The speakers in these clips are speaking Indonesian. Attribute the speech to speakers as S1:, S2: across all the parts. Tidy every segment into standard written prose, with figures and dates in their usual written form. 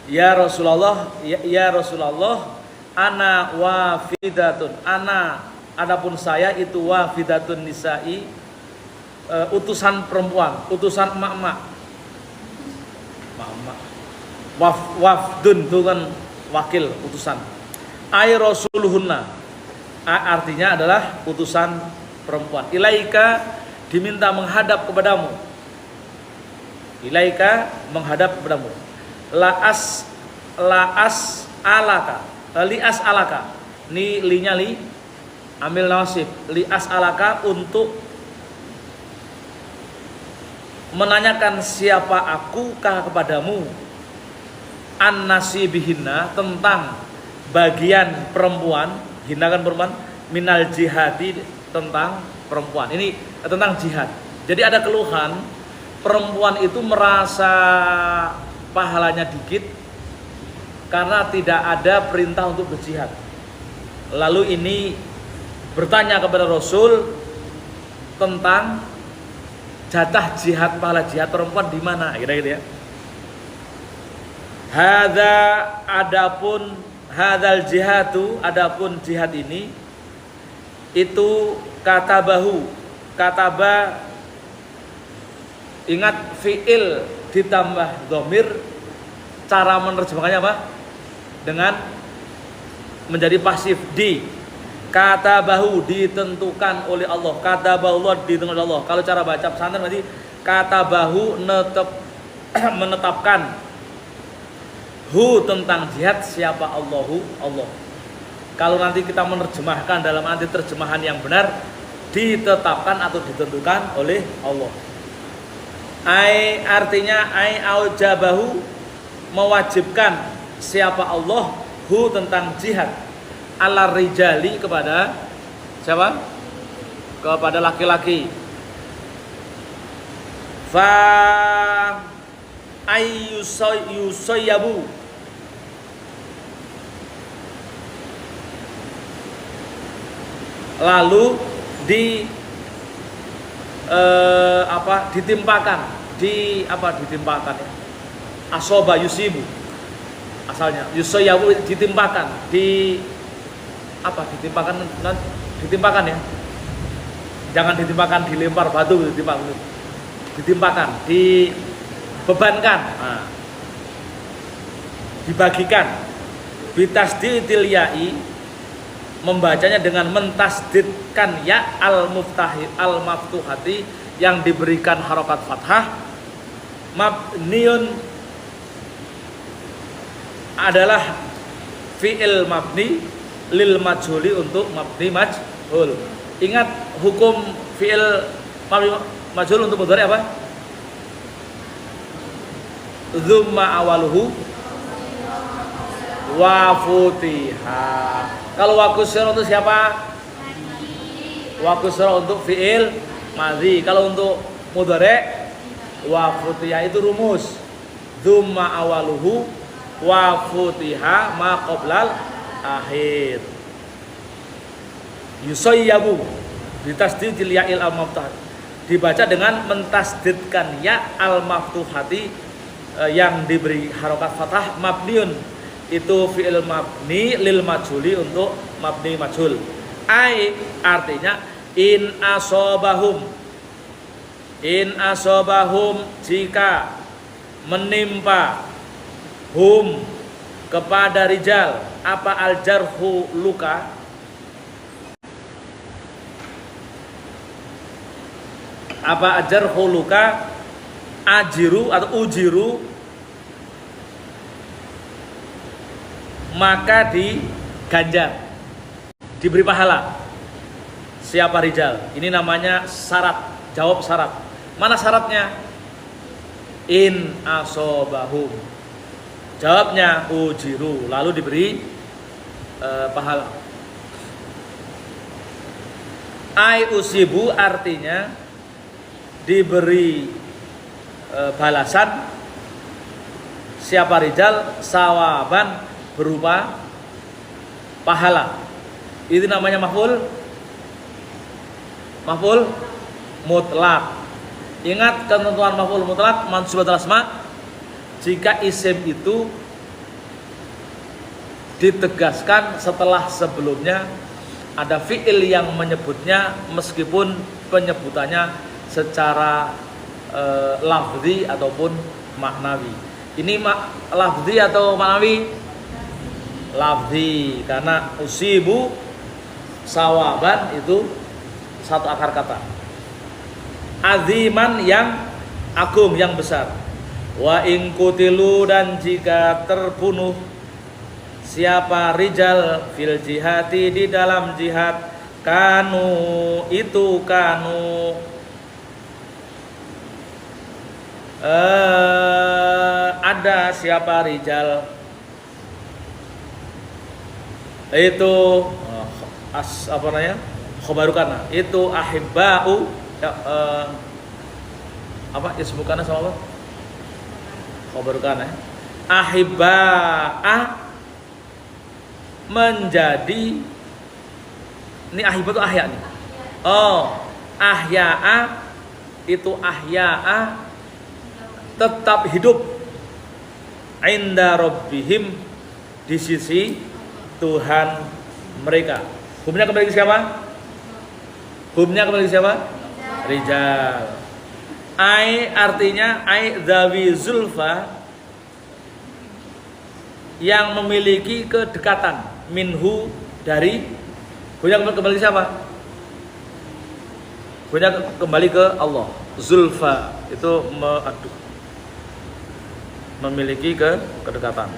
S1: Ya Rasulullah, ya Rasulullah, ana wafidatun. Adapun saya itu wafidatun nisa'i, utusan perempuan, utusan emak-emak. Emak-emak. Wafdun itu kan wakil, utusan. Ai rasuluhunna. Artinya adalah utusan perempuan. Ilaika, diminta menghadap kepadamu. Ilaika, menghadap kepadamu. Laas alaka, lias alaka. Ini linya li ambil nasib. Lias alaka, untuk menanyakan siapa akukah kepadamu, an nasibihinna, tentang bagian perempuan. Hina kan perempuan, minal jihadi, tentang perempuan. Ini tentang jihad. Jadi ada keluhan perempuan itu merasa pahalanya dikit karena tidak ada perintah untuk berjihad. Lalu ini bertanya kepada Rasul tentang jatah jihad, pahala jihad perempuan di mana, kira-kira ya. Hadzal jihadu, adapun jihad ini itu kataba, ingat fiil ditambah dhamir, cara menerjemahkannya apa? Dengan menjadi pasif. Di katabahu, ditentukan oleh Allah. Katabahu, Allah, ditentukan oleh Allah. Kalau cara baca pesantren berarti katabahu, menetapkan. Hu, tentang jihad, siapa Allahu, Allah. Kalau nanti kita menerjemahkan dalam arti terjemahan yang benar, ditetapkan atau ditentukan oleh Allah. Artinya aujabahu, mewajibkan siapa Allah, hu, tentang jihad, ala rijali, kepada siapa? Kepada laki-laki. Fa ayyusayyabu, lalu ditimpakan ya. Asoba yusibu, asalnya yusoyabu, ditimpakan, ditimpakan ya. Jangan ditimpakan dilempar batu, ditimpakan, dibebankan, dibagikan. Bitasdidil ya'i, membacanya dengan mentasdidkan ya, al-maftuhati, yang diberikan harokat fathah. Mabniun adalah fi'il mabni lil majhuli, untuk mabni majhul. Ingat hukum fi'il mabni majhul untuk mudhari apa? Dzumma awaluhu wa futiha. Kalau wakusra untuk siapa? Wakusra untuk fi'il madhi. Kalau untuk mudhari wa futiha itu rumus. Dzumma awaluhu wa futiha ma qoblal akhir. Yusayyabu bitasdidil ya'il al-maftuhat, dibaca dengan mentasdidkan ya al-maftuhati, yang diberi harokat fathah. Mabniun itu fi'il mabni lil majhuli, untuk mabni majhul. Artinya in asobahum, jika menimpa, hum, kepada rijal, apa aljarhu, luka, apa ajarhu, luka, ajiru atau ujiru, maka diganjar, diberi pahala. Siapa rijal? Ini namanya syarat, jawab syarat. Mana syaratnya? In asobahum, jawabnya ujiru, lalu diberi pahala. Usibu, artinya diberi balasan. Siapa rijal? Sawaban, berupa pahala. Itu namanya maf'ul mutlak. Ingat ketentuan maf'ul mutlak, mansubatul asma, jika isim itu ditegaskan setelah sebelumnya ada fi'il yang menyebutnya meskipun penyebutannya secara lafzi ataupun maknawi. Ini lafzi atau maknawi? Lafzi, karena usibu sawaban itu satu akar kata. Aziman yang agung, yang besar. Wa in kutilu, dan jika terbunuh siapa rijal fil jihati, di dalam jihad, kanu itu kanu ada siapa rijal itu apa namanya, khobarukana itu ahibba'u ya, apa ismukana sama apa, khobarukana ahibba'a menjadi, ini ahibba itu ahya nih. Oh, ahya'a itu ahya'a tetap hidup, inda rabbihim di sisi Tuhan mereka. Hubnya kembali ke siapa? Hubnya kembali ke siapa? Rijal. Ai artinya ai dzawi zulfa, yang memiliki kedekatan, minhu dari, hubnya kembali ke siapa? Hubnya kembali ke Allah. Zulfa itu memiliki kedekatan.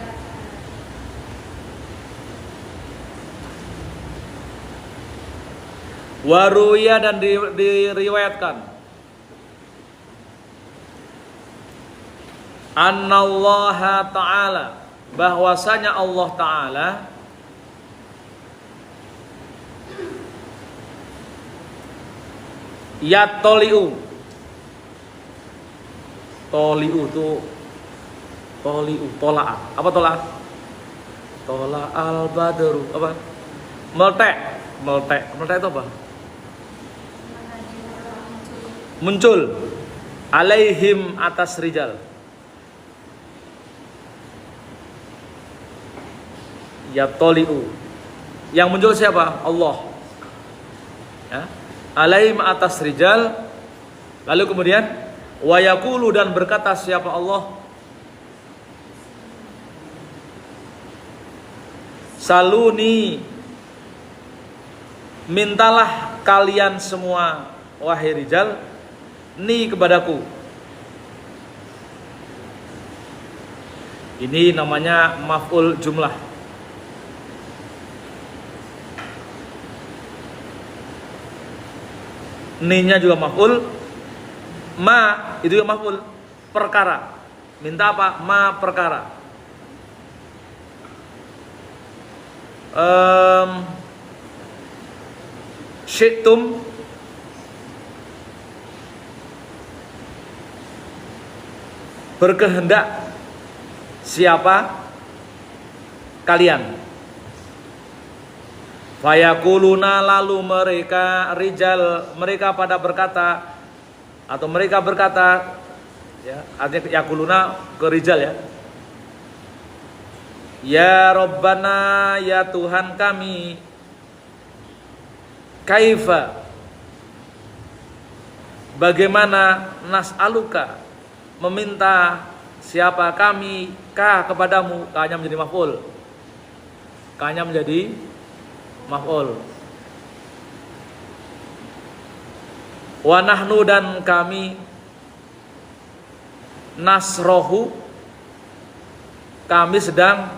S1: Waruya, dan diriwayatkan annallaha ta'ala, bahwasanya Allah Ta'ala yatoliu, toliu itu toliu, tola'a, apa tola'a? Tola'al badru, apa? Meletek itu apa? Muncul alaihim, atas rijal. Yatoliu, yang muncul siapa? Allah ya. Alaihim, atas rijal. Lalu kemudian wa yaqulu, dan berkata siapa Allah? Saluni, mintalah kalian semua wahai rijal, ni kepadaku. Ini namanya maf'ul jumlah. Ni-nya juga maf'ul, ma itu juga maf'ul, perkara. Minta apa? Ma perkara. Syi'tum berkehendak siapa kalian. Fayakuluna, lalu mereka rijal, mereka pada berkata, atau mereka berkata ya, artinya yakuluna ke rijal ya. Ya Rabbana, ya Tuhan kami, kaifa, bagaimana, nas'aluka, meminta siapa kami, ka kepadamu, ka-nya menjadi maf'ul, ka-nya menjadi maf'ul. Wa nahnu, dan kami, nasrohu, kami sedang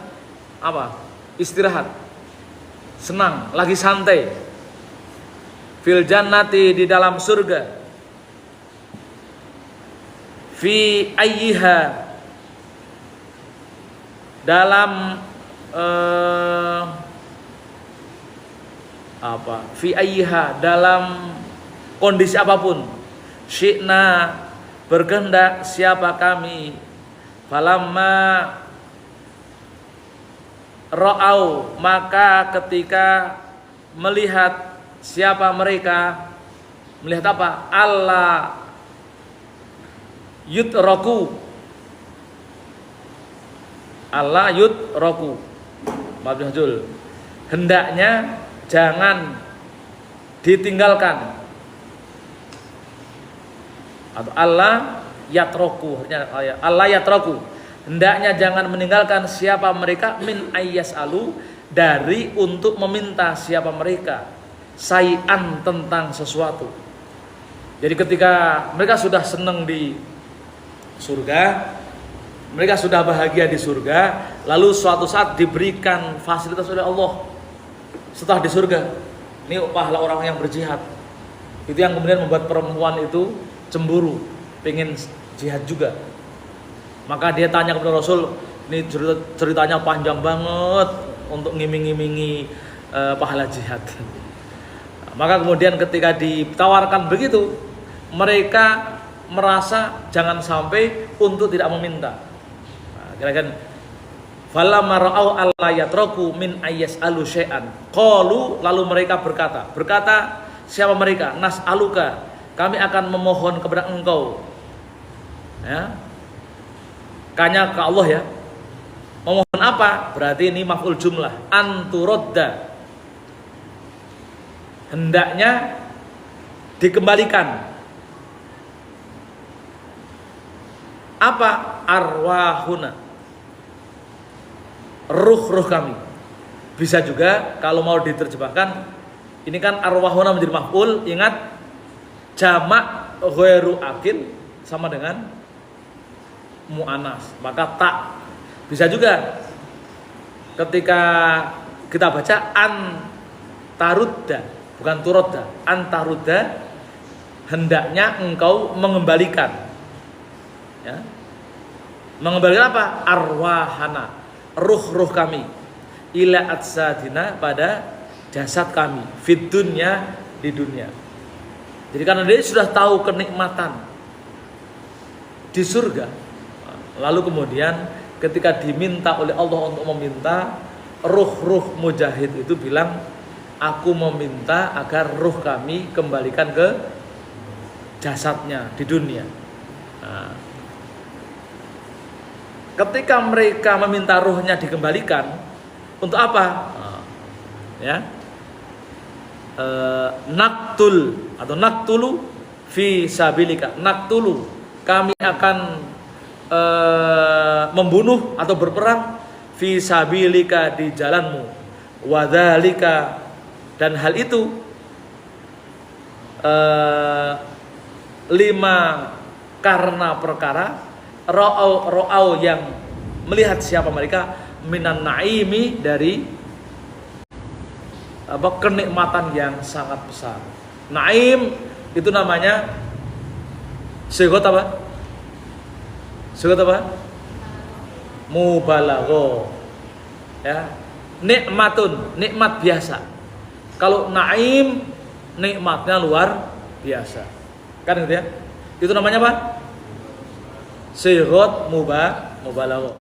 S1: apa? Istirahat, senang, lagi santai. Fil jannati, di dalam surga. Fi ayyiha, dalam apa? Fi ayyiha, dalam kondisi apapun. Syi'na, berkehendak siapa kami. Falamma ra'au, maka ketika melihat siapa mereka, melihat apa? Allah yutraku, Allah yutraku, mabniyul, hendaknya jangan ditinggalkan, atau Allah yatroku, Allah yatroku, hendaknya jangan meninggalkan siapa mereka min ayyas alu, dari untuk meminta siapa mereka sayan tentang sesuatu. Jadi ketika mereka sudah senang di surga, mereka sudah bahagia di surga, lalu suatu saat diberikan fasilitas oleh Allah setelah di surga, ini pahala orang yang berjihad. Itu yang kemudian membuat perempuan itu cemburu, pengen jihad juga. Maka dia tanya kepada Rasul, ini ceritanya panjang banget untuk ngiming-ngimingi pahala jihad. Maka kemudian ketika ditawarkan begitu, mereka merasa jangan sampai untuk tidak meminta. Kira-kira falamma ra'au alla yatraku min ayyas'alu syai'an qalu, lalu mereka berkata siapa mereka? Nas'aluka, kami akan memohon kepada engkau, ya, kanya ke Allah, ya. Memohon apa? Berarti ini maf'ul jumlah, anturodda, hendaknya dikembalikan. Apa? Arwahuna, ruh kami. Bisa juga kalau mau diterjemahkan, ini kan arwahuna menjadi maf'ul, ingat jamak ghairu akil sama dengan mu'anas, maka tak. Bisa juga ketika kita baca antarudda, bukan turodda, antarudda, hendaknya engkau mengembalikan, ya. Mengembalikan apa? Arwahana, ruh kami, ila atsadina, pada jasad kami, fid dunya, di dunia. Jadi karena dia sudah tahu kenikmatan di surga, lalu kemudian ketika diminta oleh Allah untuk meminta, ruh mujahid itu bilang, aku meminta agar ruh kami kembalikan ke jasadnya di dunia. Nah, ketika mereka meminta ruhnya dikembalikan, untuk apa? Ya, naktul atau naktulu fi sabilika, naktulu, kami akan membunuh atau berperang fi sabilika, di jalanmu, wadzalika, dan hal itu lima, karena perkara ra'au yang melihat siapa mereka, minan naimi, dari kenikmatan yang sangat besar. Naim itu namanya sigot apa? Sigot apa? Mubalagho, ya. Nikmatun, nikmat biasa. Kalau naim, nikmatnya luar biasa, kan gitu ya. Itu namanya apa? Sigot mubalagho.